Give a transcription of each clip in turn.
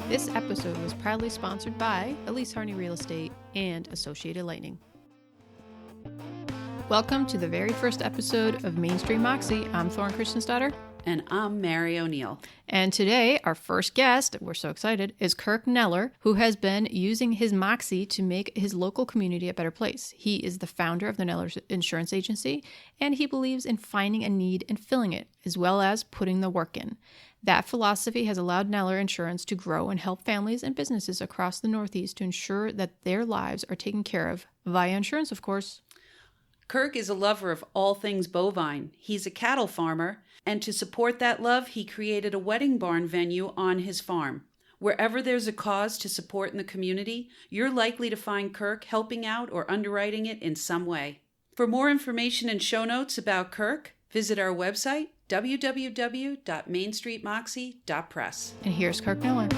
This episode was proudly sponsored by Elise Harney Real Estate and Associated Lightning. Welcome to the very first episode of Main Street Moxie. I'm Thorne Christiansdottir. And I'm Mary O'Neill. And today, our first guest, we're so excited, is Kirk Kneller, who has been using his Moxie to make his local community a better place. He is the founder of the Kneller Insurance Agency, and he believes in finding a need and filling it, as well as putting the work in. That philosophy has allowed Kneller Insurance to grow and help families and businesses across the Northeast to ensure that their lives are taken care of, via insurance, of course. Kirk is a lover of all things bovine. He's a cattle farmer, and to support that love, he created a wedding barn venue on his farm. Wherever there's a cause to support in the community, you're likely to find Kirk helping out or underwriting it in some way. For more information and show notes about Kirk, visit our website, www.mainstreetmoxie.press. And here's Kirk Kneller.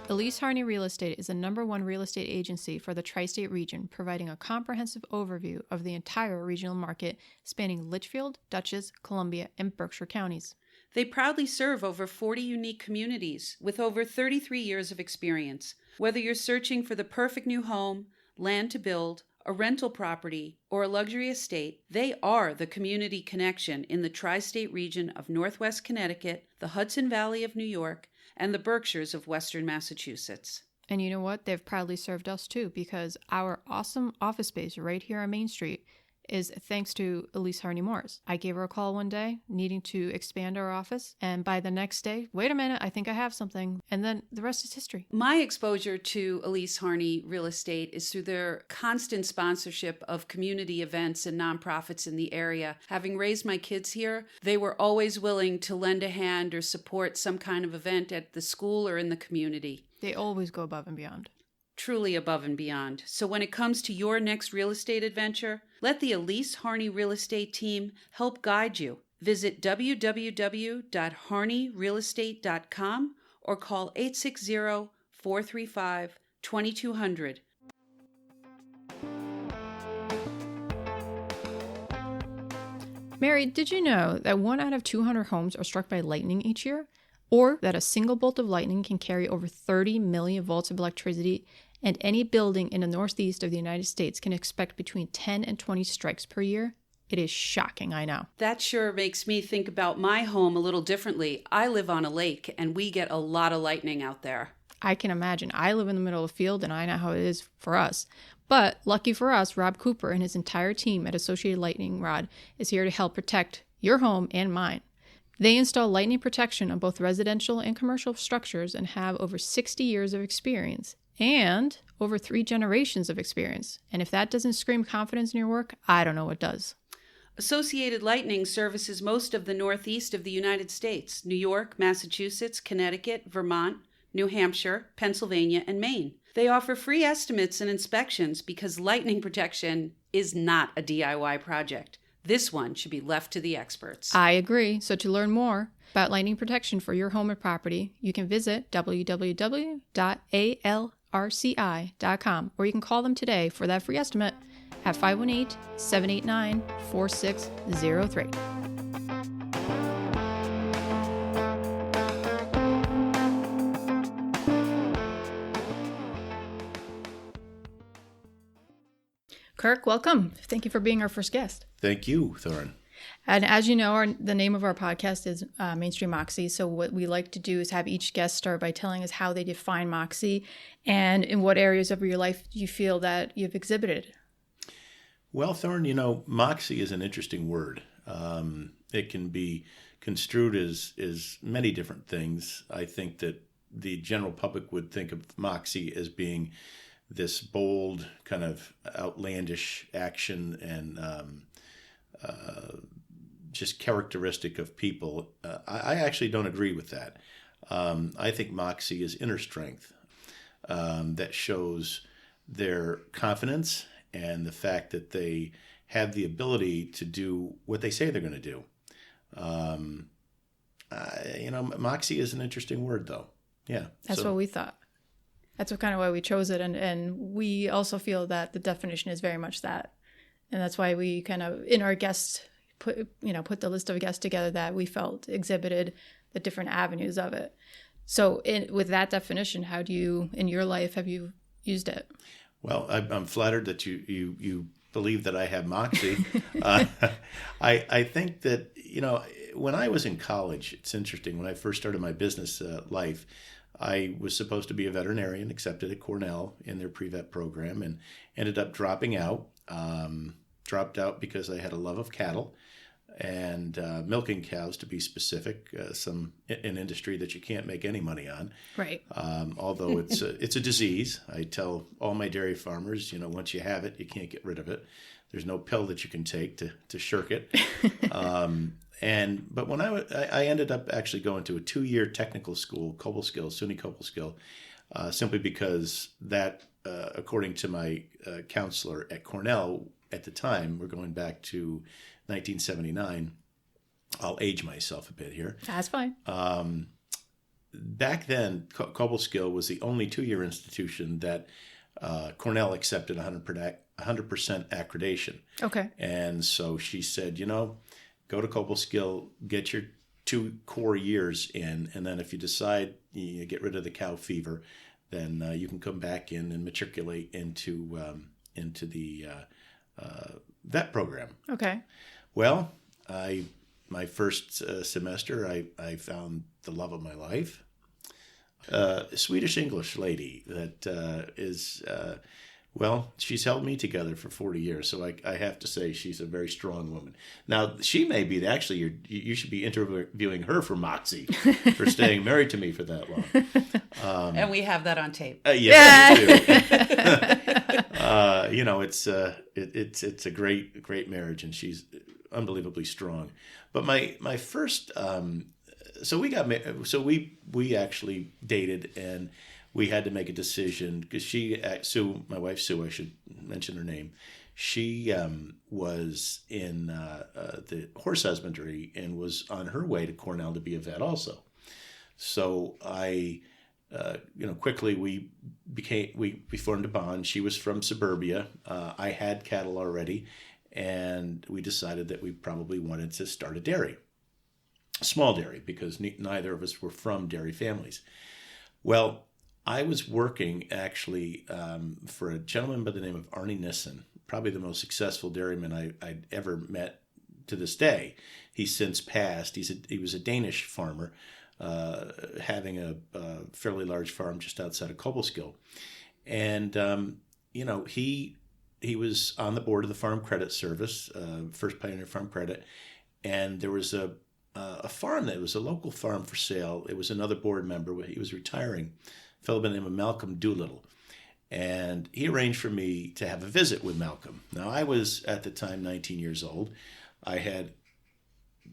Elise Harney Real Estate is the #1 real estate agency for the tri-state region, providing a comprehensive overview of the entire regional market spanning Litchfield, Dutchess, Columbia, and Berkshire counties. They proudly serve over 40 unique communities with over 33 years of experience. Whether you're searching for the perfect new home, land to build, a rental property, or a luxury estate, they are the community connection in the tri-state region of Northwest Connecticut, the Hudson Valley of New York, and the Berkshires of Western Massachusetts. And you know what? They've proudly served us too, because our awesome office space right here on Main Street is thanks to Elise Harney Morris. I gave her a call one day needing to expand our office, and by the next day, wait a minute, I think I have something, and then the rest is history. My exposure to Elise Harney Real Estate is through their constant sponsorship of community events and nonprofits in the area. Having raised my kids here, they were always willing to lend a hand or support some kind of event at the school or in the community. They always go above and beyond. Truly above and beyond. So when it comes to your next real estate adventure, let the Elise Harney Real Estate team help guide you. Visit www.harneyrealestate.com or call 860-435-2200. Mary, did you know that 1 out of 200 homes are struck by lightning each year? Or that a single bolt of lightning can carry over 30 million volts of electricity, and any building in the northeast of the United States can expect between 10 and 20 strikes per year? It is shocking, I know. That sure makes me think about my home a little differently. I live on a lake, and we get a lot of lightning out there. I can imagine. I live in the middle of the field, and I know how it is for us. But lucky for us, Rob Cooper and his entire team at Associated Lightning Rod is here to help protect your home and mine. They install lightning protection on both residential and commercial structures and have over 60 years of experience and over 3 generations of experience. And if that doesn't scream confidence in your work, I don't know what does. Associated Lightning services most of the northeast of the United States: New York, Massachusetts, Connecticut, Vermont, New Hampshire, Pennsylvania, and Maine. They offer free estimates and inspections because lightning protection is not a DIY project. This one should be left to the experts. I agree. So to learn more about lightning protection for your home or property, you can visit www.alrci.com, or you can call them today for that free estimate at 518-789-4603. Kirk, welcome. Thank you for being our first guest. Thank you, Thorne. And as you know, the name of our podcast is Main Street Moxie. So what we like to do is have each guest start by telling us how they define Moxie and in what areas of your life you feel that you've exhibited. Well, Thorne, Moxie is an interesting word. It can be construed as many different things. I think that the general public would think of Moxie as being this bold, kind of outlandish action and just characteristic of people. I actually don't agree with that. I think Moxie is inner strength that shows their confidence and the fact that they have the ability to do what they say they're going to do. Moxie is an interesting word, though. Yeah. That's what we thought. That's kind of why we chose it. And we also feel that the definition is very much that. And that's why we kind of, in our guest put the list of guests together that we felt exhibited the different avenues of it. So with that definition, how do you, in your life, have you used it? Well, I'm flattered that you believe that I have Moxie. I think that, when I was in college, it's interesting, when I first started my business life, I was supposed to be a veterinarian, accepted at Cornell in their pre-vet program, and ended up dropping out. Dropped out because I had a love of cattle and milking cows, to be specific, an industry that you can't make any money on. Right. Although it's a disease. I tell all my dairy farmers, once you have it, you can't get rid of it. There's no pill that you can take to shirk it. But when I ended up actually going to a 2-year technical school, SUNY Cobleskill, simply because that, according to my counselor at Cornell at the time, we're going back to 1979. I'll age myself a bit here. That's fine. Back then, Cobleskill was the only 2-year institution that Cornell accepted 100% accreditation. Okay. And so she said, go to Cobleskill, get your 2 core years in, and then if you decide you get rid of the cow fever, then you can come back in and matriculate into the vet program. Okay. Well, my first semester, I found the love of my life. A Swedish English lady that is, she's held me together for 40 years, so I have to say she's a very strong woman. Now, she may be, actually, you should be interviewing her for Moxie, for staying married to me for that long. And we have that on tape. Yes, we do. It's a great marriage, and she's unbelievably strong. But my first, so we got married, so we actually dated, and we had to make a decision because Sue, my wife Sue, I should mention her name. She was in the horse husbandry and was on her way to Cornell to be a vet also. So I, quickly we formed a bond. She was from suburbia. I had cattle already, and we decided that we probably wanted to start a dairy, a small dairy, because neither of us were from dairy families. Well, I was working actually for a gentleman by the name of Arnie Nissen, probably the most successful dairyman I'd ever met to this day. He's since passed. He was a Danish farmer, having a fairly large farm just outside of Cobleskill. And, he was on the board of the Farm Credit Service, First Pioneer Farm Credit, and there was a farm that was a local farm for sale. It was another board member. He was retiring. A fellow by the name of Malcolm Doolittle. And he arranged for me to have a visit with Malcolm. Now, I was, at the time, 19 years old. I had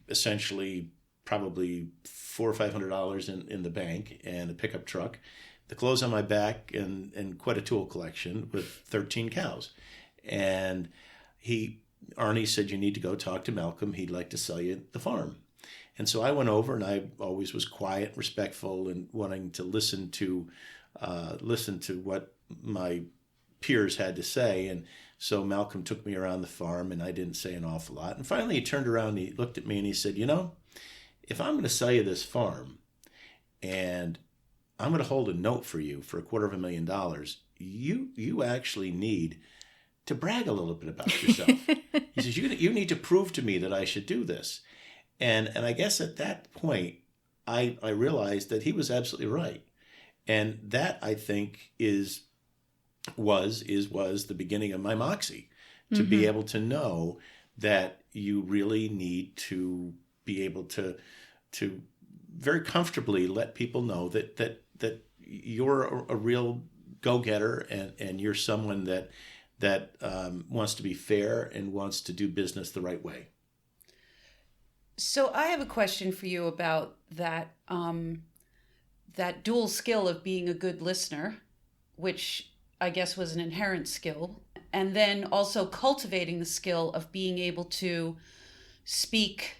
essentially probably $400 or $500 in the bank and a pickup truck, the clothes on my back, and quite a tool collection with 13 cows. And Arnie said, you need to go talk to Malcolm. He'd like to sell you the farm. And so I went over, and I always was quiet, respectful, and wanting to listen to what my peers had to say. And so Malcolm took me around the farm, and I didn't say an awful lot. And finally, he turned around, and he looked at me, and he said, if I'm going to sell you this farm, and I'm going to hold a note for you for $250,000, you actually need to brag a little bit about yourself. He says, you need to prove to me that I should do this. And I guess at that point, I realized that he was absolutely right. And that, I think, was the beginning of my Moxie, to be able to know that you really need to be able to very comfortably let people know that you're a real go-getter, and you're someone that wants to be fair and wants to do business the right way. So I have a question for you about that dual skill of being a good listener, which I guess was an inherent skill, and then also cultivating the skill of being able to speak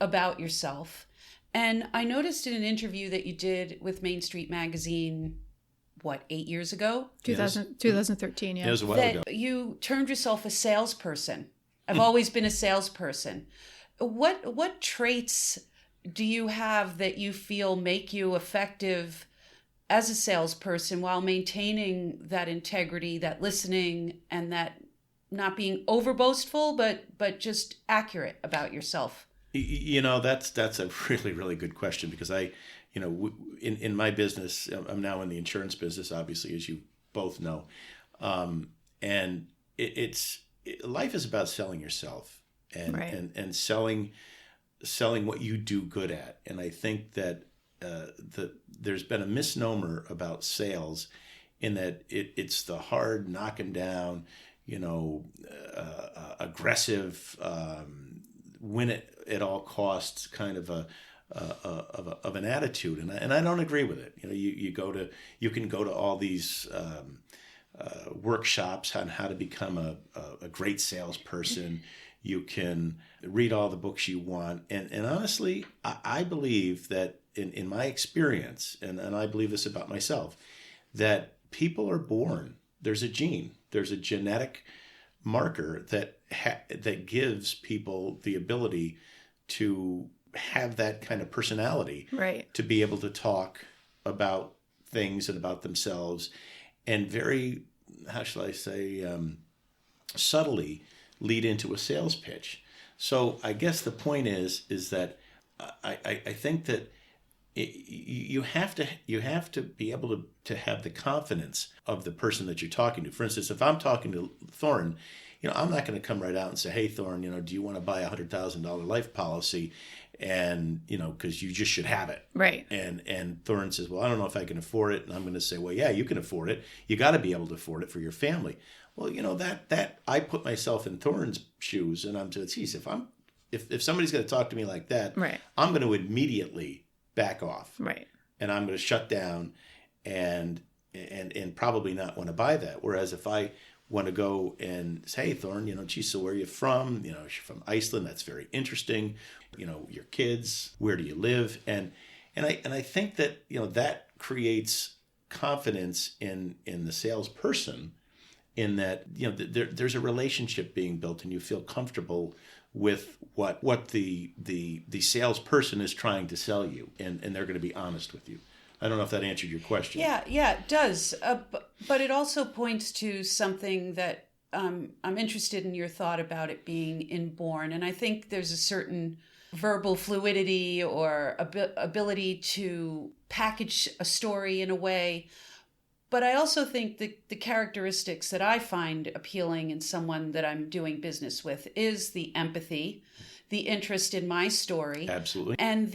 about yourself. And I noticed in an interview that you did with Main Street Magazine, 8 years ago? 2013, yeah. It was a while ago. You termed yourself a salesperson. I've always been a salesperson. What traits do you have that you feel make you effective as a salesperson while maintaining that integrity, that listening, and that not being over boastful, but just accurate about yourself? That's a really, really good question, because in my business, I'm now in the insurance business, obviously, as you both know. And life is about selling yourself and, Right. and selling what you do good at. And I think that there's been a misnomer about sales, in that it's the hard knocking down, aggressive, win it at all costs kind of of an attitude, and I don't agree with it. You can go to all these workshops on how to become a great salesperson. You can read all the books you want, and honestly, I believe that in my experience, and I believe this about myself, that people are born. There's a gene. There's a genetic marker that gives people the ability to have that kind of personality, Right. to be able to talk about things and about themselves, and very, how shall I say, subtly lead into a sales pitch. So I guess the point is that I think that you have to be able to have the confidence of the person that you're talking to. For instance, if I'm talking to Thorne, I'm not going to come right out and say, "Hey, Thorne, do you want to buy $100,000 life policy?" And because you just should have it. Right. And Thorne says, "Well, I don't know if I can afford it." And I'm going to say, "Well, yeah, you can afford it. You got to be able to afford it for your family." Well, that I put myself in Thorne's shoes, and I'm saying, "Geez, if somebody's going to talk to me like that, Right. I'm going to immediately back off." Right. And I'm going to shut down and probably not want to buy that. Whereas if I want to go and say, "Hey, Thorne, geez, so where are you from? You're from Iceland. That's very interesting. Your kids, where do you live?" And I think that, that creates confidence in the salesperson, in that, there's a relationship being built, and you feel comfortable with what the salesperson is trying to sell you, and they're going to be honest with you. I don't know if that answered your question. Yeah, it does. But it also points to something that I'm interested in your thought about it being inborn. And I think there's a certain verbal fluidity or ability to package a story in a way. But I also think that the characteristics that I find appealing in someone that I'm doing business with is the empathy, the interest in my story. Absolutely. And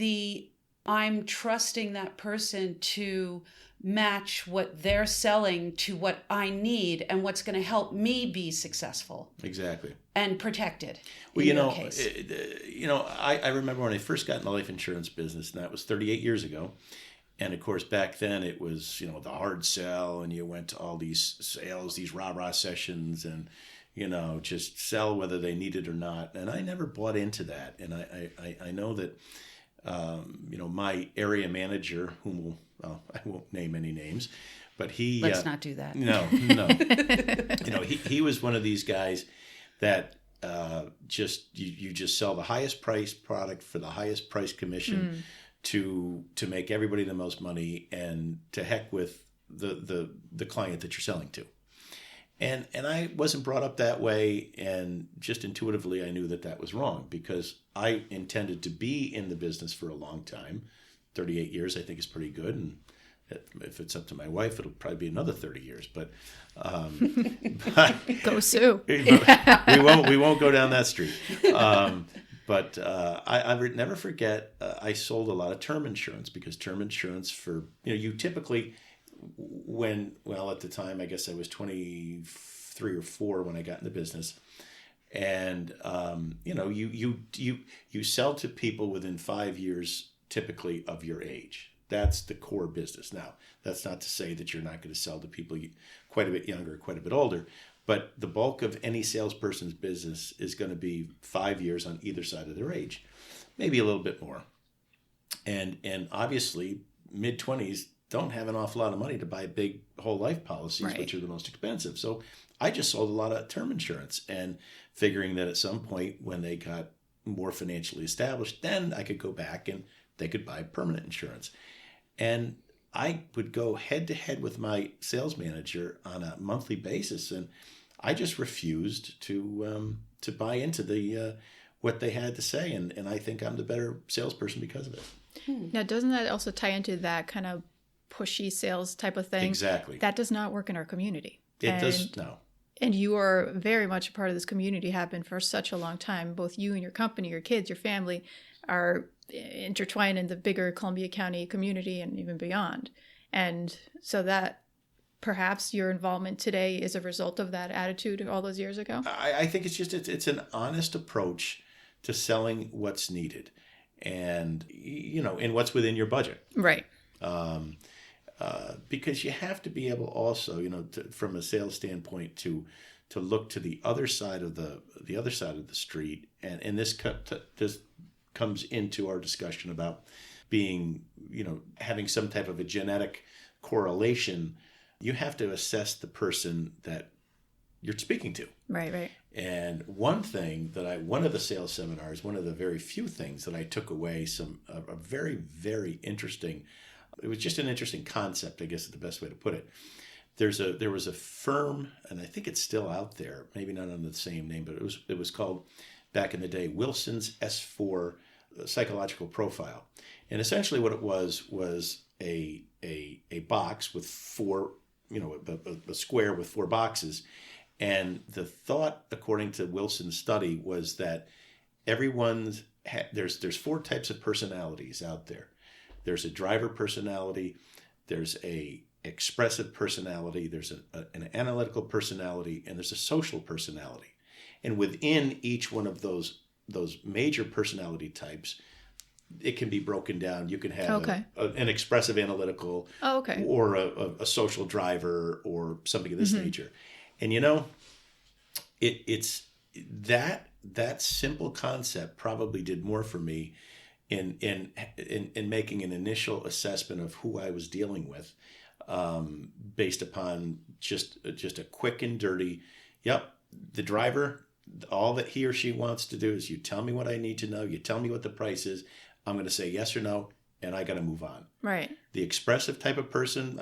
I'm trusting that person to match what they're selling to what I need and what's going to help me be successful. Exactly. And protected. Well, I remember when I first got in the life insurance business, and that was 38 years ago. And of course, back then it was, the hard sell, and you went to all these sales, these rah-rah sessions, and, just sell whether they need it or not. And I never bought into that. And I know that, my area manager, I won't name any names, but he... Let's not do that. No. He was one of these guys that you just sell the highest priced product for the highest price commission to make everybody the most money, and to heck with the client that you're selling to. And I wasn't brought up that way, and just intuitively I knew that was wrong, because I intended to be in the business for a long time. 38 years I think is pretty good, and if it's up to my wife, it'll probably be another 30 years. But Go Sue. we won't go down that street. But I never forget, I sold a lot of term insurance, because term insurance for, you typically, at the time, I guess I was 23 or 4 when I got in the business. And, you sell to people within 5 years, typically, of your age. That's the core business. Now, that's not to say that you're not going to sell to people quite a bit younger, quite a bit older. But the bulk of any salesperson's business is going to be 5 years on either side of their age, maybe a little bit more. And obviously, mid-20s don't have an awful lot of money to buy big whole life policies, Right. which are the most expensive. So I just sold a lot of term insurance, and figuring that at some point when they got more financially established, then I could go back and they could buy permanent insurance. And I would go head to head with my sales manager on a monthly basis, and I just refused to buy into the what they had to say, and I think I'm the better salesperson because of it. Now, doesn't that also tie into that kind of pushy sales type of thing? Exactly. That does not work in our community. Does no. And you are very much a part of this community, have been for such a long time. Both you and your company, your kids, your family are intertwined in the bigger Columbia County community and even beyond. And so that perhaps your involvement today is a result of that attitude all those years ago? I think it's an honest approach to selling what's needed and, and what's within your budget. Right. Because you have to be able also, from a sales standpoint, to look to the other side of the street, and this comes into our discussion about being, having some type of a genetic correlation. You have to assess the person that you're speaking to. Right. And one of the sales seminars, one of the very few things that I took away, a very, very interesting. It was just an interesting concept, I guess is the best way to put it. There was a firm, and I think it's still out there, maybe not under the same name, but it was called back in the day Wilson's S4 psychological profile. And essentially what it was a box with four, a square with four boxes. And the thought, according to Wilson's study, was that there's four types of personalities out there. There's a driver personality, there's a expressive personality, there's an analytical personality, and there's a social personality. And within each one of those major personality types, it can be broken down. You can have an expressive analytical or a social driver or something of this nature. And it's that simple concept probably did more for me in making an initial assessment of who I was dealing with, based upon just a quick and dirty, the driver, all that he or she wants to do is you tell me what I need to know, you tell me what the price is, I'm going to say yes or no, and I got to move on. Right. The expressive type of person,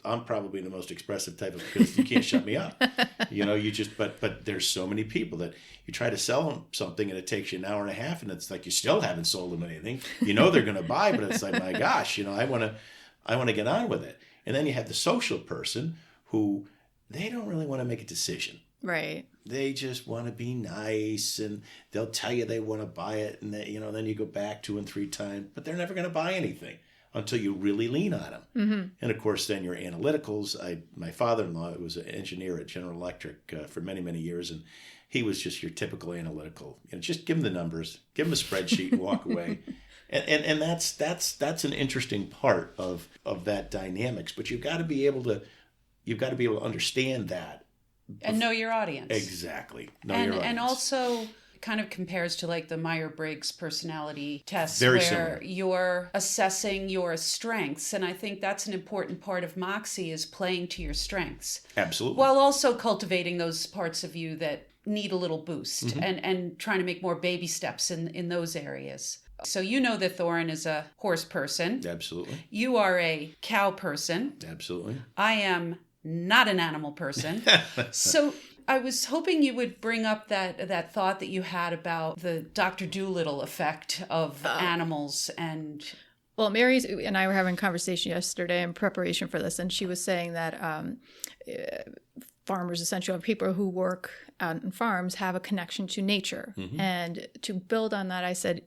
I'm probably the most expressive type of, because you can't shut me up. But there's so many people that you try to sell them something and it takes you an hour and a half and it's like you still haven't sold them anything. They're going to buy, but it's like, my gosh, I want to get on with it. And then you have the social person who they don't really want to make a decision. Right. They just want to be nice, and they'll tell you they want to buy it, and then you go back 2 and 3 times, but they're never going to buy anything until you really lean on them. Mm-hmm. And of course, then your analyticals. My father-in-law was an engineer at General Electric for many, many years, and he was just your typical analytical. Just give him the numbers, give him a spreadsheet, and walk away. And that's an interesting part of that dynamics. But you've got to be able to understand that. And know your audience. Exactly. Know your audience. And also kind of compares to like the Myers-Briggs personality test, Very where similar. You're assessing your strengths. And I think that's an important part of Moxie, is playing to your strengths. Absolutely. While also cultivating those parts of you that need a little boost, mm-hmm. and trying to make more baby steps in those areas. So that Thorin is a horse person. Absolutely. You are a cow person. Absolutely. I am not an animal person. So I was hoping you would bring up that thought that you had about the Dr. Dolittle effect of animals. And well, Mary and I were having a conversation yesterday in preparation for this, and she was saying that farmers, essentially people who work out in farms, have a connection to nature. Mm-hmm. And to build on that, I said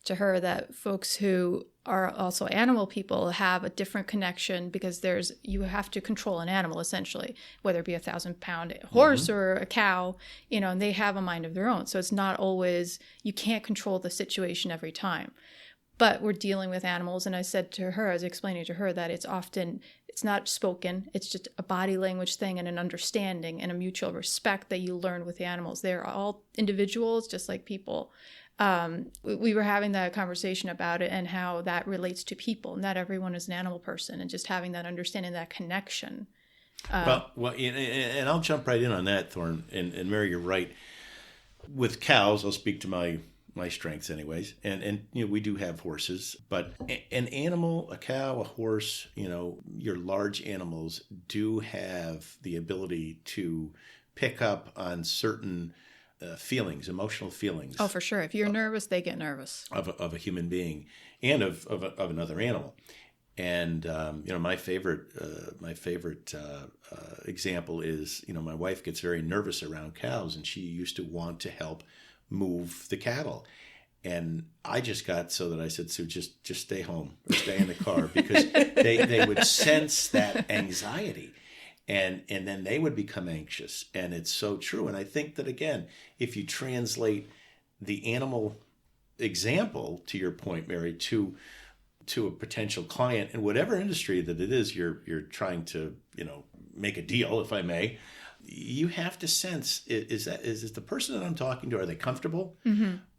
to her that folks who are also animal people have a different connection, because you have to control an animal, essentially, whether it be 1,000-pound horse mm-hmm. or a cow, and they have a mind of their own. So it's not always, you can't control the situation every time. But we're dealing with animals, and I said to her, I was explaining to her that it's not spoken, it's just a body language thing and an understanding and a mutual respect that you learn with the animals. They're all individuals, just like people. We were having that conversation about it and how that relates to people. Not everyone is an animal person, and just having that understanding, that connection. Well, and I'll jump right in on that, Thorne. And Mary, you're right. With cows, I'll speak to my my strengths anyways. And we do have horses, but an animal, a cow, a horse, your large animals do have the ability to pick up on certain feelings, emotional feelings. Oh, for sure. If you're nervous, they get nervous. Of a human being and of another animal. And my favorite example is my wife gets very nervous around cows, and she used to want to help move the cattle. And I just got so that I said, Sue, just stay home or stay in the car, because they would sense that anxiety. And then they would become anxious. And it's so true. And I think that, again, if you translate the animal example, to your point, Mary, to a potential client in whatever industry that it is you're trying to make a deal, if I may, you have to sense, is it the person that I'm talking to, are they comfortable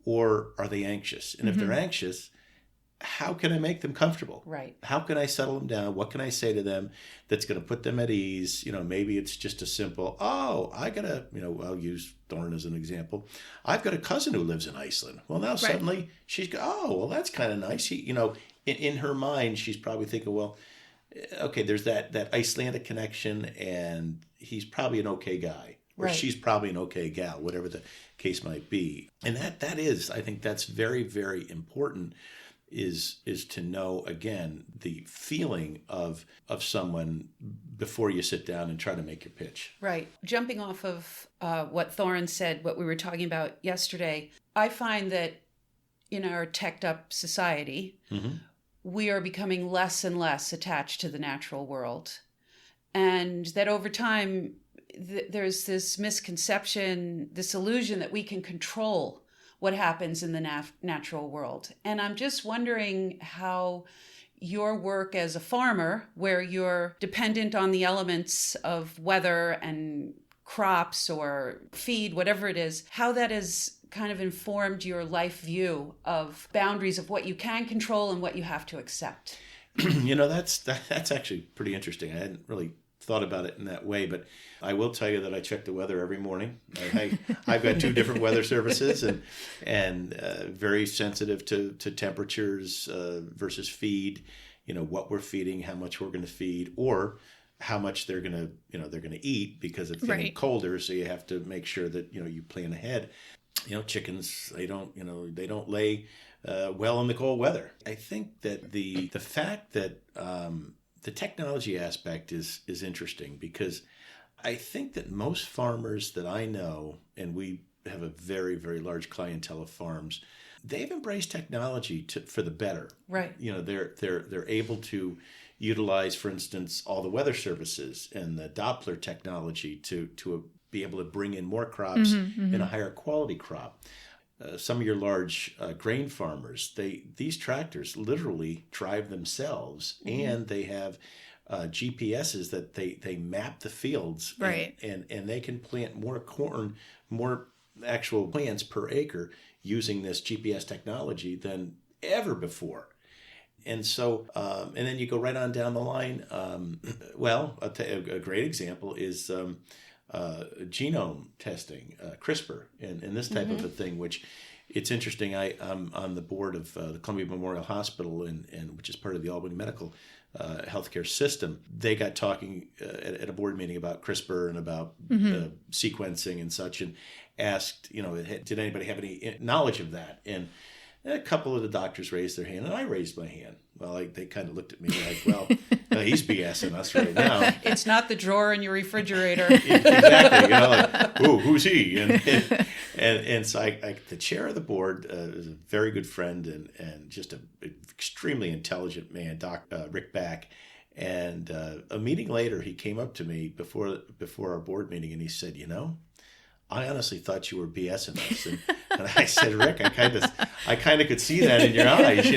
or are they anxious? And if they're anxious, how can I make them comfortable? Right. How can I settle them down? What can I say to them that's going to put them at ease? Maybe it's just a simple, I'll use Thorn as an example. I've got a cousin who lives in Iceland. Well, now suddenly she's, that's kind of nice. In her mind, she's probably thinking, well, okay, there's that Icelandic connection, and he's probably an okay guy, or she's probably an okay gal, whatever the case might be. And that is, I think that's very, very important, is to know, again, the feeling of someone before you sit down and try to make your pitch. Right. Jumping off of what Thorin said, what we were talking about yesterday, I find that in our teched up society, we are becoming less and less attached to the natural world. And that over time, there's this misconception, this illusion that we can control what happens in the natural world. And I'm just wondering how your work as a farmer, where you're dependent on the elements of weather and crops or feed, whatever it is, how that has kind of informed your life view of boundaries of what you can control and what you have to accept. That's actually pretty interesting. I hadn't really thought about it in that way, but I will tell you that I check the weather every morning. I've got 2 different weather services, and very sensitive to temperatures versus feed. What we're feeding, how much we're going to feed, or how much they're going to eat, because it's getting colder. So you have to make sure that you plan ahead. Chickens, they don't lay well in the cold weather. I think that the fact that the technology aspect is interesting, because I think that most farmers that I know, and we have a very, very large clientele of farms, they've embraced technology for the better. Right. They're able to utilize, for instance, all the weather services and the Doppler technology to be able to bring in more crops and a higher quality crop. Some of your large grain farmers, these tractors literally drive themselves, and they have GPSs that they map the fields, and they can plant more corn, more actual plants per acre using this GPS technology than ever before. And so, and then you go right on down the line. I'll tell you a great example is genome testing, CRISPR, and this type of a thing, which it's interesting. I'm on the board of the Columbia Memorial Hospital, and which is part of the Albany Medical healthcare system. They got talking at a board meeting about CRISPR and about sequencing and such, and asked, did anybody have any knowledge of that? And a couple of the doctors raised their hand, and I raised my hand. Well, they kind of looked at me like, well, he's BSing us right now. It's not the drawer in your refrigerator. Exactly. Ooh, who's he? And so the chair of the board is a very good friend and just an extremely intelligent man, Doc Rick Back. And a meeting later, he came up to me before our board meeting, and he said, I honestly thought you were BSing us. And I said, Rick, I kind of could see that in your eyes,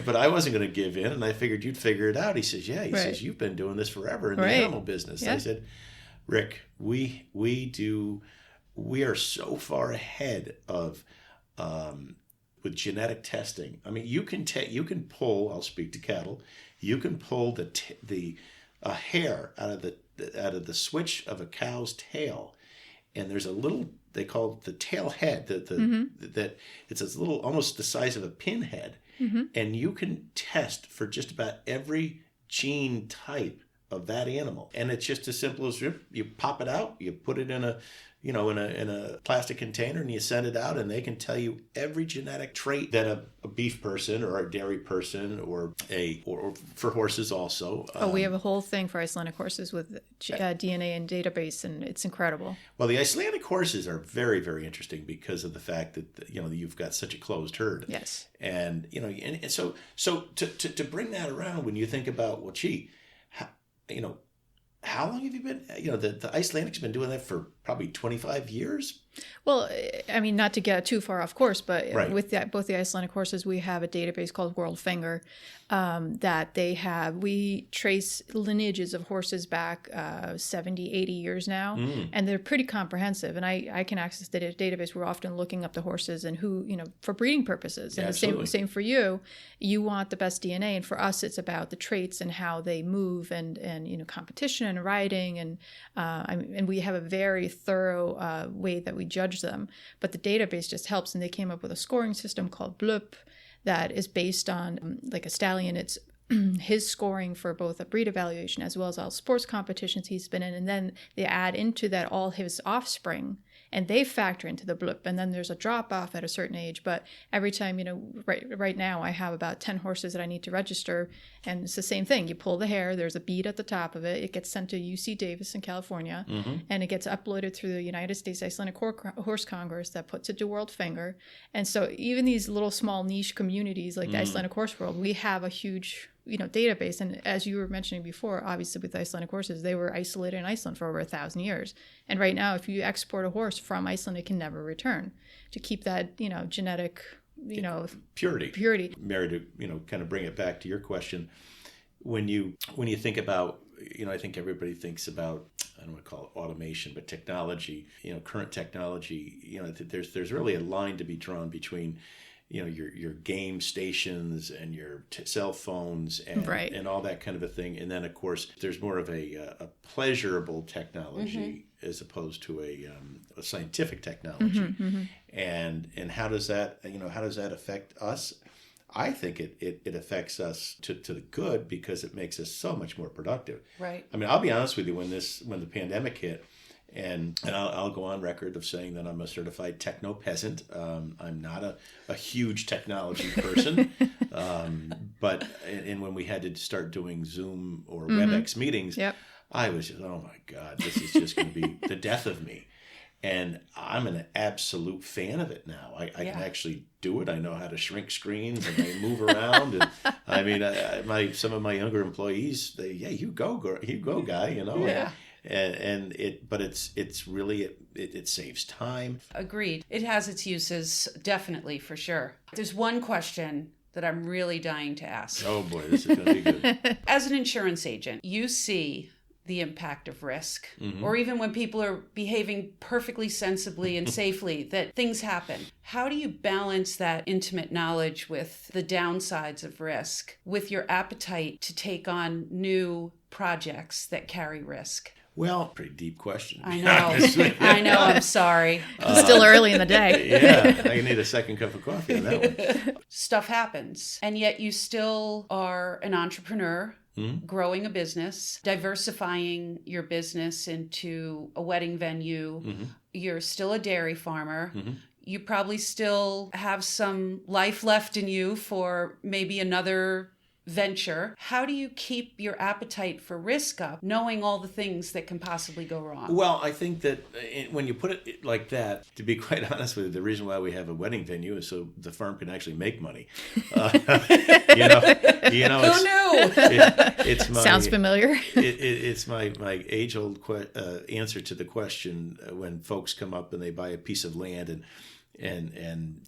but I wasn't going to give in, and I figured you'd figure it out. He says, yeah. He says, you've been doing this forever in the animal business. Yeah. I said, Rick, we are so far ahead of with genetic testing. I mean, you can pull. I'll speak to cattle. You can pull the hair out of the switch of a cow's tail, and there's a little, they call it the tail head, that it's this little, almost the size of a pinhead, and you can test for just about every gene type of that animal. And it's just as simple as you pop it out, you put it in a in a plastic container, and you send it out, and they can tell you every genetic trait that a beef person or a dairy person or for horses also. We have a whole thing for Icelandic horses with DNA and database, and it's incredible. Well, the Icelandic horses are very, very interesting because of the fact that you've got such a closed herd. Yes. And and so to bring that around, when you think about, well, gee, how long have you been? The Icelandics have been doing that for probably 25 years. Well, I mean, not to get too far off course, but right. With both the Icelandic horses, we have a database called World Finger that they have. We trace lineages of horses back 70, 80 years now, and they're pretty comprehensive. And I can access the database. We're often looking up the horses and who, for breeding purposes. And the same for you. You want the best DNA. And for us, it's about the traits and how they move and competition and riding. And we have a very thorough way that we judge them, but the database just helps. And they came up with a scoring system called Blup that is based on like a stallion. It's his scoring for both a breed evaluation as well as all sports competitions he's been in, and then they add into that all his offspring, and they factor into the Blup. And then there's a drop off at a certain age, but every time, right now I have about 10 horses that I need to register, and it's the same thing. You pull the hair, there's a bead at the top of it, it gets sent to UC Davis in California, and it gets uploaded through the United States Icelandic Horse Congress that puts it to World Finger. And so even these little small niche communities like the Icelandic Horse World, we have a huge database. And as you were mentioning before, obviously with Icelandic horses, they were isolated in Iceland for over 1,000 years. And right now, if you export a horse from Iceland, it can never return, to keep that, genetic, purity. Mary, to, kind of bring it back to your question, when you think about, I think everybody thinks about, I don't want to call it automation, but technology, current technology, there's really a line to be drawn between your game stations and your cell phones and all that kind of a thing. And then, of course, there's more of a pleasurable technology as opposed to a scientific technology. And how does that affect us? I think it affects us to the good, because it makes us so much more productive. Right. I mean, I'll be honest with you, when the pandemic hit, and I'll go on record of saying that I'm a certified techno peasant. I'm not a huge technology person, but when we had to start doing Zoom or WebEx meetings, I was just, oh my God, this is just going to be the death of me. And I'm an absolute fan of it now. I can actually do it. I know how to shrink screens, and I move around. And I mean, some of my younger employees, you go guy, Yeah. But it's really it saves time. Agreed. It has its uses, definitely, for sure. There's one question that I'm really dying to ask. Oh boy, this is going to be good. As an insurance agent, you see the impact of risk, or even when people are behaving perfectly sensibly and safely, that things happen. How do you balance that intimate knowledge with the downsides of risk, with your appetite to take on new projects that carry risk? Well, pretty deep question. I know. I'm sorry. It's still early in the day. Yeah, I need a second cup of coffee on that one. Stuff happens, and yet you still are an entrepreneur, growing a business, diversifying your business into a wedding venue. You're still a dairy farmer. You probably still have some life left in you for maybe another venture. How do you keep your appetite for risk up, knowing all the things that can possibly go wrong? Well, I think that when you put it like that, to be quite honest with you, the reason why we have a wedding venue is so the firm can actually make money. Who knew? It's my, sounds familiar. It's my age-old answer to the question when folks come up and they buy a piece of land and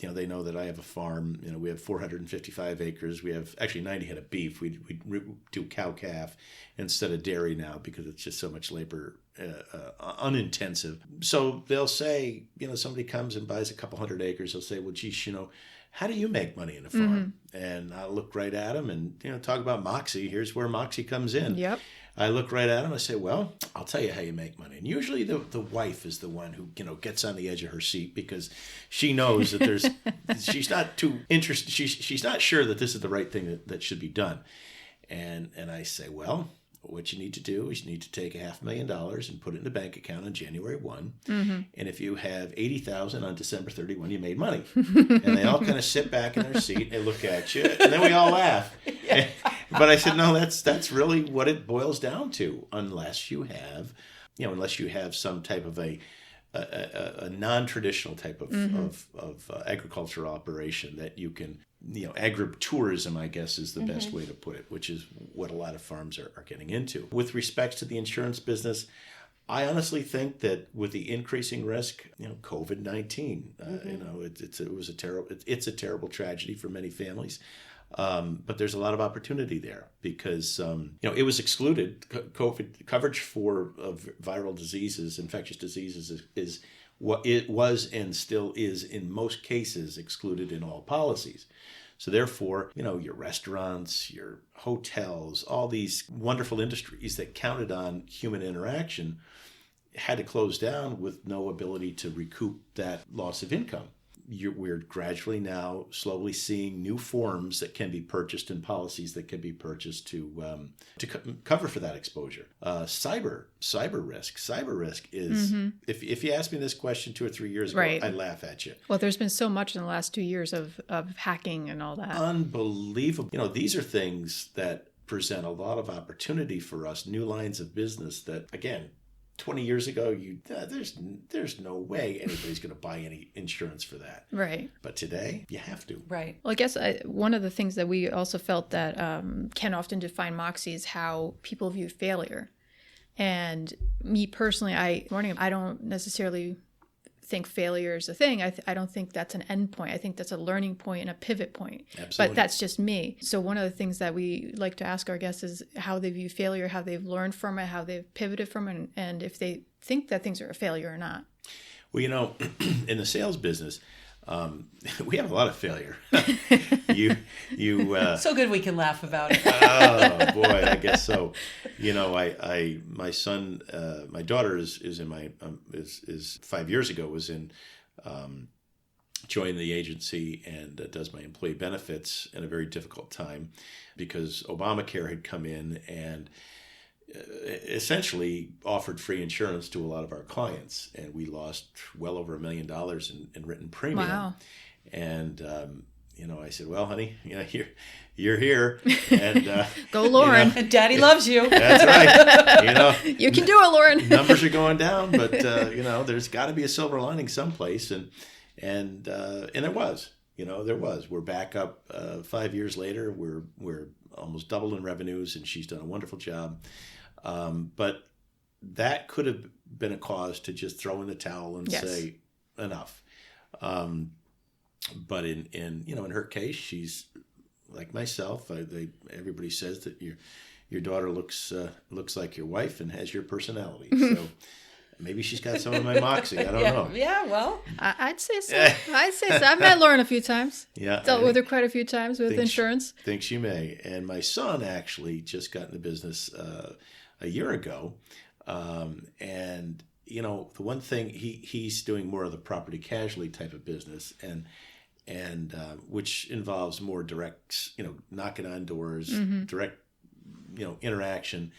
they know that I have a farm. We have 455 acres. We have actually 90 head of beef. We do cow-calf instead of dairy now because it's just so much labor unintensive. So they'll say, somebody comes and buys a couple hundred acres. They'll say, well, geez, how do you make money in a farm? And I'll look right at them and talk about Moxie. Here's where Moxie comes in. Yep. I look right at him. I say, well, I'll tell you how you make money. And usually the wife is the one who, gets on the edge of her seat because she knows that she's not too interested. She's not sure that this is the right thing that should be done. And I say, well, what you need to do is you need to take $500,000 and put it in a bank account on January 1. And if you have $80,000 on December 31, you made money. And they all kind of sit back in their seat and they look at you, and then we all laugh. But I said, no, that's really what it boils down to, unless you have some type of a non-traditional type of agricultural operation that you can, agritourism, I guess, is the best way to put it, which is what a lot of farms are getting into. With respects to the insurance business, I honestly think that with the increasing risk, COVID-19, it's a terrible tragedy for many families. But there's a lot of opportunity there because, it was excluded. COVID coverage for viral diseases, infectious diseases is what it was and still is in most cases excluded in all policies. So therefore, your restaurants, your hotels, all these wonderful industries that counted on human interaction had to close down with no ability to recoup that loss of income. We're gradually now slowly seeing new forms that can be purchased and policies that can be purchased to cover for that exposure. Cyber risk is, if you asked me this question 2 or 3 years ago, right, I'd laugh at you. Well, there's been so much in the last 2 years of hacking and all that. Unbelievable. These are things that present a lot of opportunity for us, new lines of business that, again, 20 years ago, there's no way anybody's going to buy any insurance for that. Right. But today, you have to. Right. Well, I guess one of the things that we also felt that can often define Moxie is how people view failure. And me personally, I don't necessarily think failure is a thing. I don't think that's an end point. I think that's a learning point and a pivot point. Absolutely. But that's just me. So one of the things that we like to ask our guests is how they view failure, how they've learned from it, how they've pivoted from it, and if they think that things are a failure or not. Well, in the sales business, we have a lot of failure. So good we can laugh about it. Oh boy, I guess so. My son, my daughter is 5 years ago was in, joined the agency and does my employee benefits in a very difficult time because Obamacare had come in and essentially offered free insurance to a lot of our clients, and we lost well over $1 million in written premium. Wow. And I said, well, honey, you're here, and go, Lauren. Daddy loves you. That's right. You can do it, Lauren. Numbers are going down, but there's got to be a silver lining someplace, and there was. There was. We're back up 5 years later. We're almost doubled in revenues, and she's done a wonderful job. But that could have been a cause to just throw in the towel and say enough. But in her case, she's like myself. Everybody says that your daughter looks like your wife and has your personality. So maybe she's got some of my Moxie. I don't know. Yeah, well, I'd say so. I've met Lauren a few times. Yeah, dealt with her quite a few times with insurance. Think she may. And my son actually just got into business a year ago, and the one thing he's doing more of the property casualty type of business, and which involves more direct, knocking on doors, direct, interaction.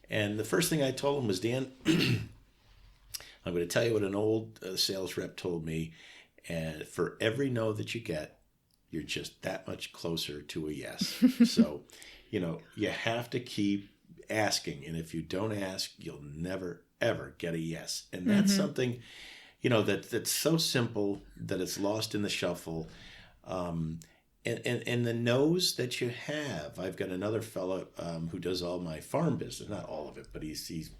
And the first thing I told him was, Dan, I'm going to tell you what an old sales rep told me, and for every no that you get, you're just that much closer to a yes. So, you have to keep asking, and if you don't ask, you'll never, ever get a yes. And that's something, that's so simple that it's lost in the shuffle. And the no's that you have, I've got another fellow who does all my farm business, not all of it, but he's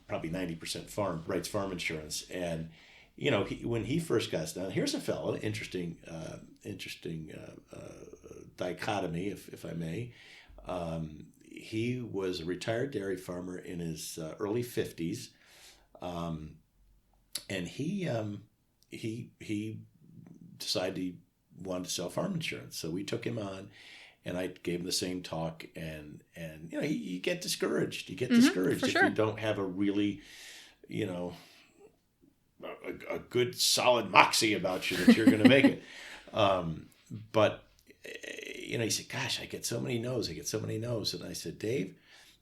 probably 90% farm, writes farm insurance. And, when he first got done, here's a fellow, interesting dichotomy, if I may. He was a retired dairy farmer in his early 50s. And he decided he wanted to sell farm insurance. So we took him on, And I gave him the same talk, and you know, you get discouraged. You get discouraged if sure. you don't have a really, you know, a good solid moxie about you that you're going to make it. But you know, he said, "Gosh, I get so many no's. And I said, "Dave,"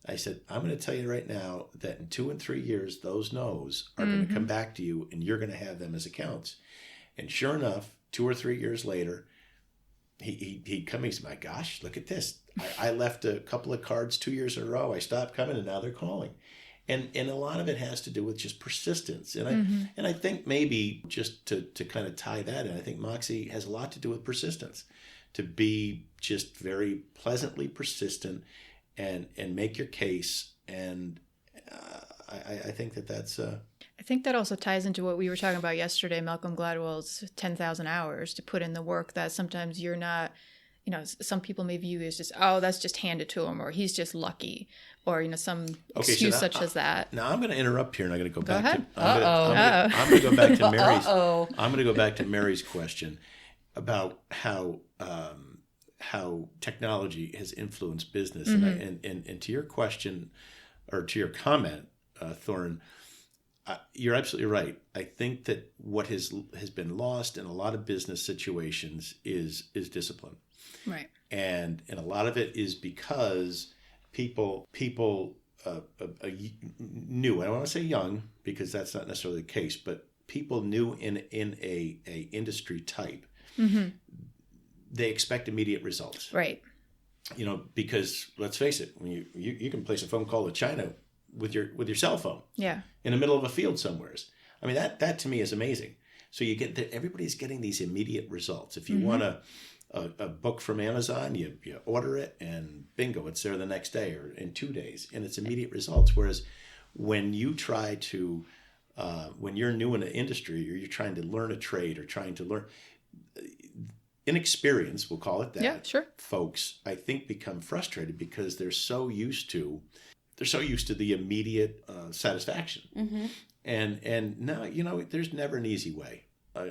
I said, "I'm going to tell you right now that in 2 and 3 years, those no's are going to come back to you, and you're going to have them as accounts." And sure enough, 2 or 3 years later, he'd come. He said, "My gosh, look at this! I left a couple of cards 2 years in a row. I stopped coming, and now they're calling." And a lot of it has to do with just persistence. And I think maybe just to kind of tie that in, I think Moxie has a lot to do with persistence. To be just very pleasantly persistent and make your case. And I think that's... I think that also ties into what we were talking about yesterday, Malcolm Gladwell's 10,000 hours, to put in the work that sometimes you're not, you know, some people may view as just, oh, that's just handed to him, or he's just lucky, or, you know, some excuse such as that. Now I'm going to interrupt here, and I'm going to go back ahead. to... I'm going to go back to Mary's... I'm going to go back to Mary's question about how technology has influenced business. And to your question, or to your comment, Thorne, you're absolutely right. I think that what has been lost in a lot of business situations is discipline. Right. And a lot of it is because people knew, I don't want to say young, because that's not necessarily the case, but people knew in a industry type, they expect immediate results. Right. You know, because let's face it, when you can place a phone call to China with your cell phone. Yeah. In the middle of a field somewhere. I mean, that to me is amazing. So you get that everybody's getting these immediate results. If you want a book from Amazon, you order it and bingo, it's there the next day or in 2 days, and it's immediate results. Whereas when you try to when you're new in an industry, or you're trying to learn a trade, or trying to learn inexperience, we'll call it that. Yeah, sure. Folks, I think, become frustrated because they're so used to the immediate satisfaction. And now, you know, there's never an easy way.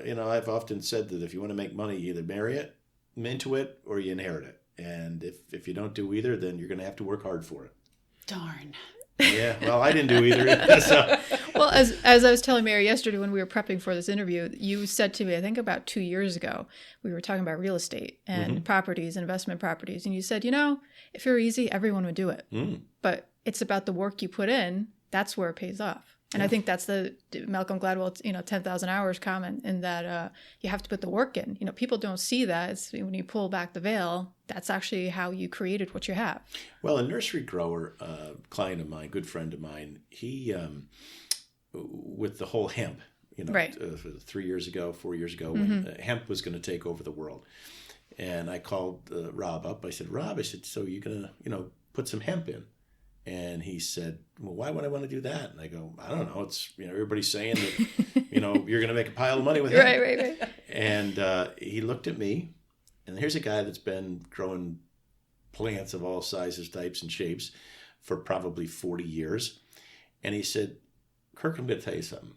You know, I've often said that if you want to make money, you either marry it, into it, or you inherit it. And if you don't do either, then you're going to have to work hard for it. Darn. Yeah, well, I didn't do either. So. Well, as I was telling Mary yesterday when we were prepping for this interview, you said to me, I think about 2 years ago, we were talking about real estate and properties, investment properties. And you said, you know, if it were easy, everyone would do it. But it's about the work you put in. That's where it pays off. And I think that's the Malcolm Gladwell, 10,000 hours comment, in that you have to put the work in. You know, people don't see that. It's when you pull back the veil, that's actually how you created what you have. Well, a nursery grower, client of mine, good friend of mine, he, with the whole hemp, 4 years ago, when hemp was going to take over the world. And I called Rob up. I said, so you're going to, put some hemp in? And he said, well, why would I want to do that? And I go, I don't know. It's, everybody's saying that, you're going to make a pile of money with hemp. Right. And he looked at me, and here's a guy that's been growing plants of all sizes, types, and shapes for probably 40 years. And he said, Kirk, I'm going to tell you something.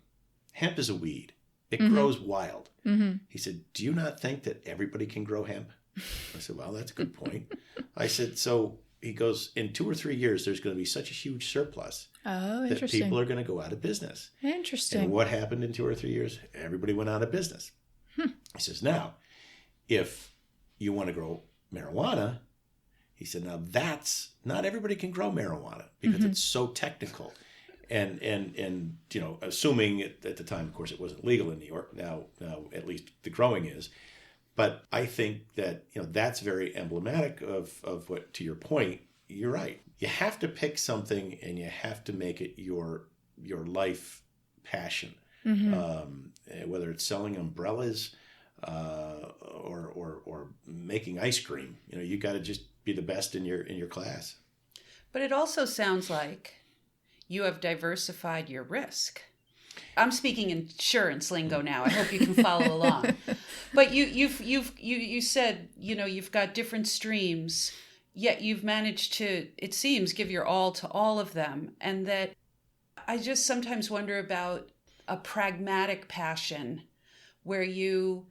Hemp is a weed. It grows wild. He said, do you not think that everybody can grow hemp? I said, well, that's a good point. I said, so... He goes, in 2 or 3 years, there's going to be such a huge surplus that people are going to go out of business. Interesting. And what happened in 2 or 3 years? Everybody went out of business. He says, now, if you want to grow marijuana, he said, now that's, not everybody can grow marijuana because it's so technical. And assuming at the time, of course, it wasn't legal in New York. Now at least the growing is. But I think that, that's very emblematic of what, to your point, you're right. You have to pick something and you have to make it your life passion. Whether it's selling umbrellas or making ice cream, you got to just be the best in your class. But it also sounds like you have diversified your risk. I'm speaking insurance lingo now. I hope you can follow along. But you said, you've got different streams, yet you've managed to, it seems, give your all to all of them. And that I just sometimes wonder about a pragmatic passion where you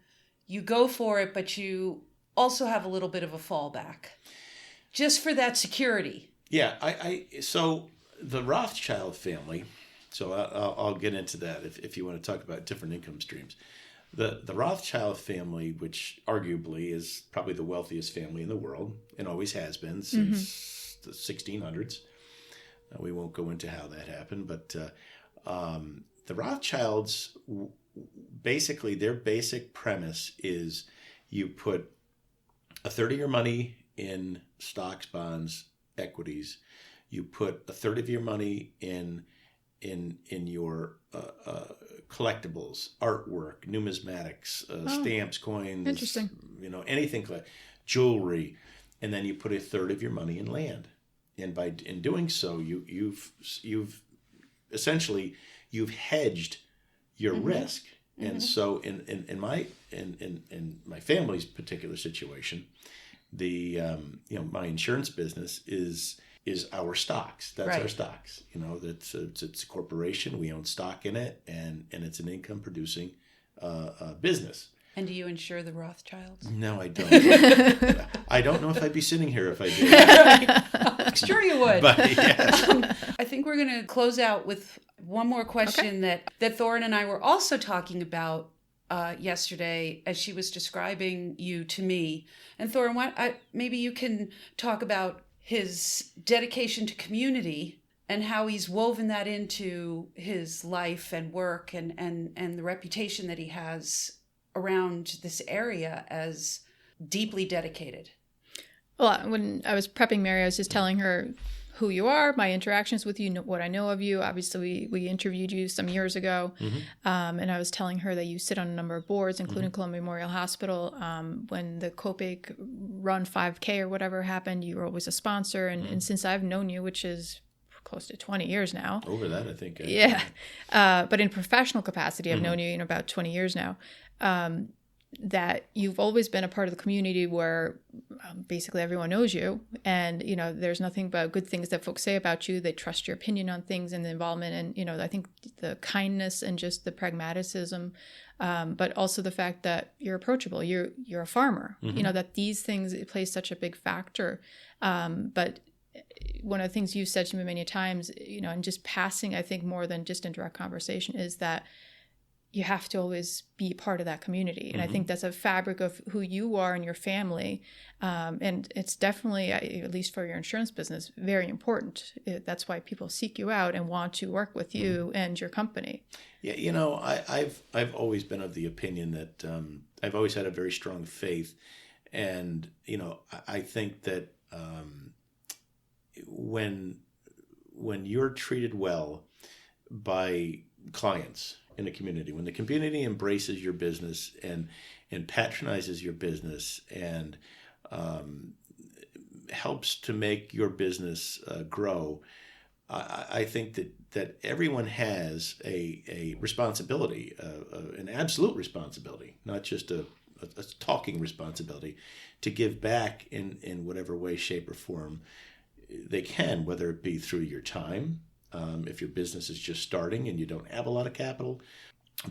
go for it, but you also have a little bit of a fallback, just for that security. Yeah, so the Rothschild family, so I'll get into that if you want to talk about different income streams. The Rothschild family, which arguably is probably the wealthiest family in the world and always has been since the 1600s. We won't go into how that happened, but the Rothschilds, basically their basic premise is you put a third of your money in stocks, bonds, equities. You put a third of your money in your collectibles, artwork, numismatics, stamps, coins. Interesting. Anything, jewelry, and then you put a third of your money in land. And in doing so, you've essentially hedged your risk. And so in my family's particular situation, the my insurance business is our stocks. That's our stocks. It's a corporation. We own stock in it, and it's an income producing business. And do you insure the Rothschilds? No, I don't. I don't know if I'd be sitting here if I did. Sure you would. But yes. I think we're going to close out with one more question that Thorin and I were also talking about yesterday as she was describing you to me. And Thorin, maybe you can talk about his dedication to community and how he's woven that into his life and work and the reputation that he has around this area as deeply dedicated. Well, when I was prepping Mary, I was just telling her who you are, my interactions with you, what I know of you. Obviously, we interviewed you some years ago, and I was telling her that you sit on a number of boards, including Columbia Memorial Hospital. When the Copake Run 5K or whatever happened, you were always a sponsor. And since I've known you, which is close to 20 years now. Over that, I think. Yeah. But in professional capacity, I've known you about 20 years now. That you've always been a part of the community where basically everyone knows you, and there's nothing but good things that folks say about you. They trust your opinion on things and the involvement, and I think the kindness and just the pragmatism, but also the fact that you're approachable. You're a farmer. That these things play such a big factor. But one of the things you've said to me many times, and just passing, I think more than just in direct conversation, is that you have to always be part of that community. And I think that's a fabric of who you are and your family. And it's definitely, at least for your insurance business, very important. That's why people seek you out and want to work with you and your company. Yeah, I've always been of the opinion that I've always had a very strong faith. And, I think that when you're treated well by clients in a community, when the community embraces your business and patronizes your business and helps to make your business grow, I think that everyone has a responsibility, an absolute responsibility, not just a talking responsibility, to give back in whatever way, shape, or form they can, whether it be through your time. If your business is just starting and you don't have a lot of capital,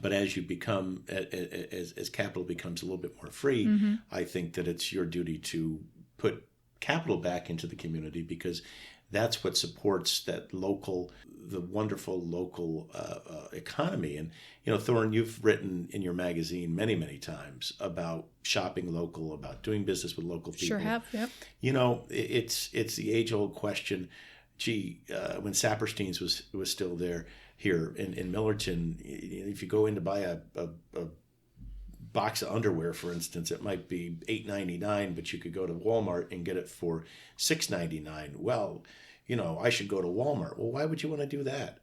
but as you become, as capital becomes a little bit more free, I think that it's your duty to put capital back into the community, because that's what supports the wonderful local economy. And, Thorin, you've written in your magazine many, many times about shopping local, about doing business with local people. Sure have, yep. It's the age-old question. When Saperstein's was still here in Millerton, if you go in to buy a box of underwear, for instance, it might be $8.99, but you could go to Walmart and get it for $6.99. Well, I should go to Walmart. Well, why would you want to do that?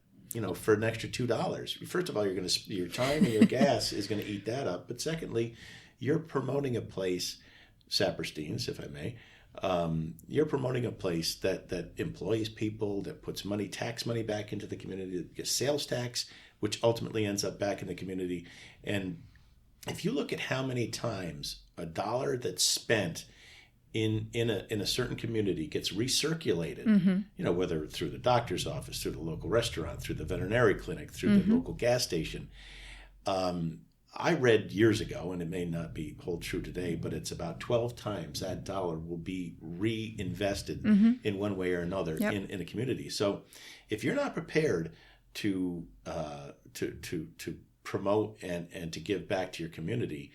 For an extra $2. First of all, your time and your gas is going to eat that up. But secondly, you're promoting a place, Saperstein's, if I may. You're promoting a place that employs people, that puts tax money back into the community, that gets sales tax, which ultimately ends up back in the community. And if you look at how many times a dollar that's spent in a certain community gets recirculated, whether through the doctor's office, through the local restaurant, through the veterinary clinic, through the local gas station, I read years ago, and it may not hold true today, but it's about 12 times that dollar will be reinvested in one way or another in a community. So if you're not prepared to promote and to give back to your community,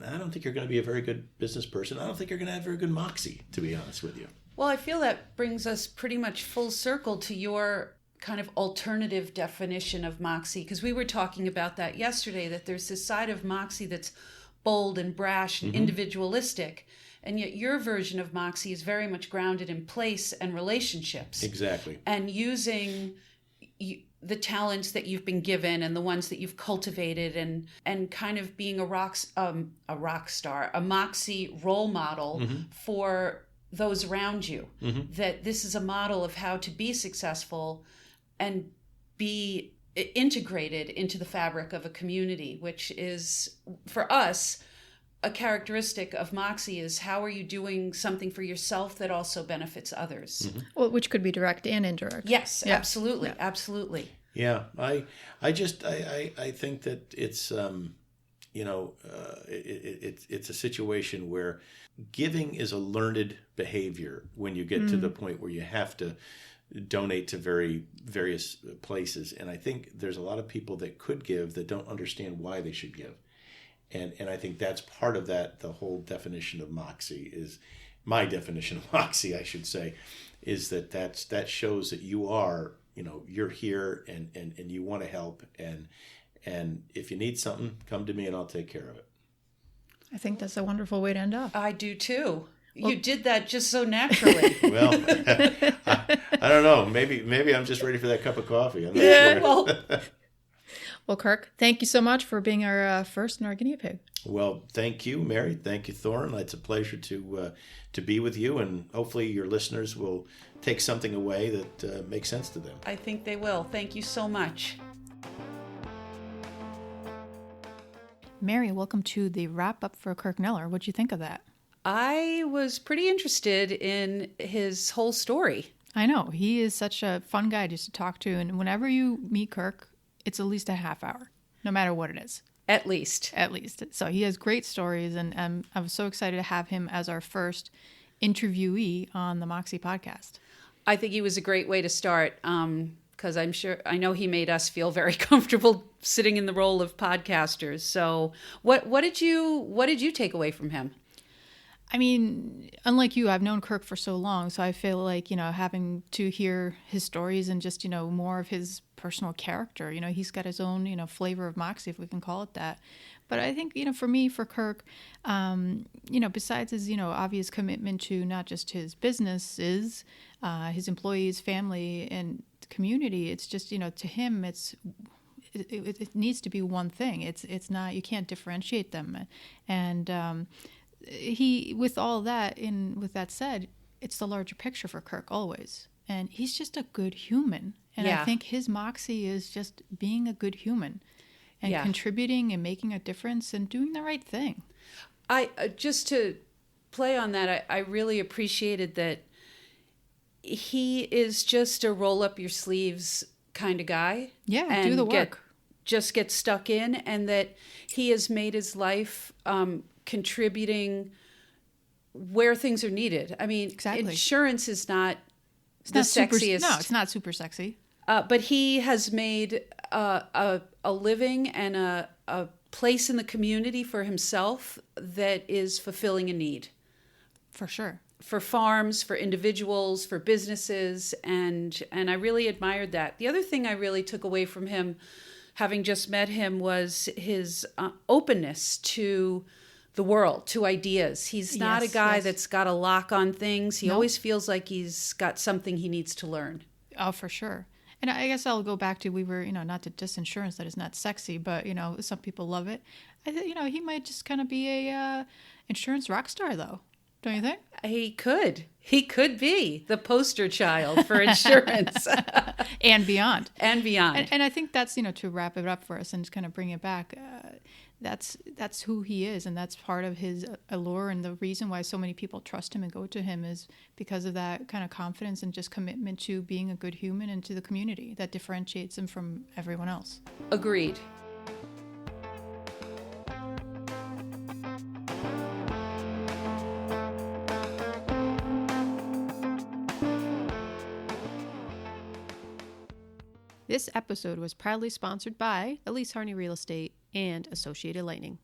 I don't think you're going to be a very good business person. I don't think you're going to have very good Moxie, to be honest with you. Well, I feel that brings us pretty much full circle to your kind of alternative definition of Moxie, because we were talking about that yesterday, that there's this side of Moxie that's bold and brash and individualistic, and yet your version of Moxie is very much grounded in place and relationships. Exactly. And using the talents that you've been given and the ones that you've cultivated, and kind of being a rock star, a Moxie role model for those around you. That this is a model of how to be successful and be integrated into the fabric of a community, which is, for us, a characteristic of Moxie is how are you doing something for yourself that also benefits others? Well, which could be direct and indirect. Yes, absolutely. Absolutely. Yeah, I think that it's it's a situation where giving is a learned behavior when you get to the point where you have to donate to various places. And I think there's a lot of people that could give that don't understand why they should give. And I think that's part of that, the whole definition of Moxie is, my definition of Moxie, I should say, is that shows that you are, you're here and you want to help. And if you need something, come to me and I'll take care of it. I think that's a wonderful way to end up. I do too. Well, you did that just so naturally. Well, I don't know. Maybe I'm just ready for that cup of coffee. I'm not sure. Well, Kirk, thank you so much for being our first and our guinea pig. Well, thank you, Mary. Thank you, Thorin. It's a pleasure to be with you, and hopefully your listeners will take something away that makes sense to them. I think they will. Thank you so much. Mary, welcome to the wrap-up for Kirk Kneller. What'd you think of that? I was pretty interested in his whole story. I know. He is such a fun guy just to talk to, and whenever you meet Kirk, it's at least a half hour, no matter what it is. At least. So he has great stories, and I was so excited to have him as our first interviewee on the Moxie podcast. I think he was a great way to start, because I know he made us feel very comfortable sitting in the role of podcasters. So what did you take away from him? I mean, unlike you, I've known Kirk for so long, so I feel like, having to hear his stories and just, more of his personal character, he's got his own, flavor of Moxie, if we can call it that. But I think, for Kirk, besides his, obvious commitment to not just his businesses, his employees, family, and community, it's just, to him, it needs to be one thing. It's not, you can't differentiate them. And, with all that, with that said, it's the larger picture for Kirk always. And he's just a good human. And I think his Moxie is just being a good human and contributing and making a difference and doing the right thing. I just to play on that, I really appreciated that he is just a roll up your sleeves kind of guy. Yeah, and do the work. Get stuck in, and that he has made his life contributing where things are needed. I mean, insurance is not the sexiest. No, it's not super sexy. But he has made a living and a place in the community for himself that is fulfilling a need. For sure. For farms, for individuals, for businesses, and I really admired that. The other thing I really took away from him, having just met him, was his openness to the world, to ideas. He's not a guy that's got a lock on things. He always feels like he's got something he needs to learn. Oh, for sure. And I guess I'll go back to, we were, not to diss insurance, that is not sexy, but, some people love it. I think, he might just kind of be a insurance rock star, though. Don't you think? He could. He could be the poster child for insurance. And beyond. And beyond. And I think that's, to wrap it up for us and just kind of bring it back, that's who he is, and that's part of his allure, and the reason why so many people trust him and go to him is because of that kind of confidence and just commitment to being a good human and to the community that differentiates him from everyone else. Agreed. This episode was proudly sponsored by Elise Harney Real Estate and Associated Lightning.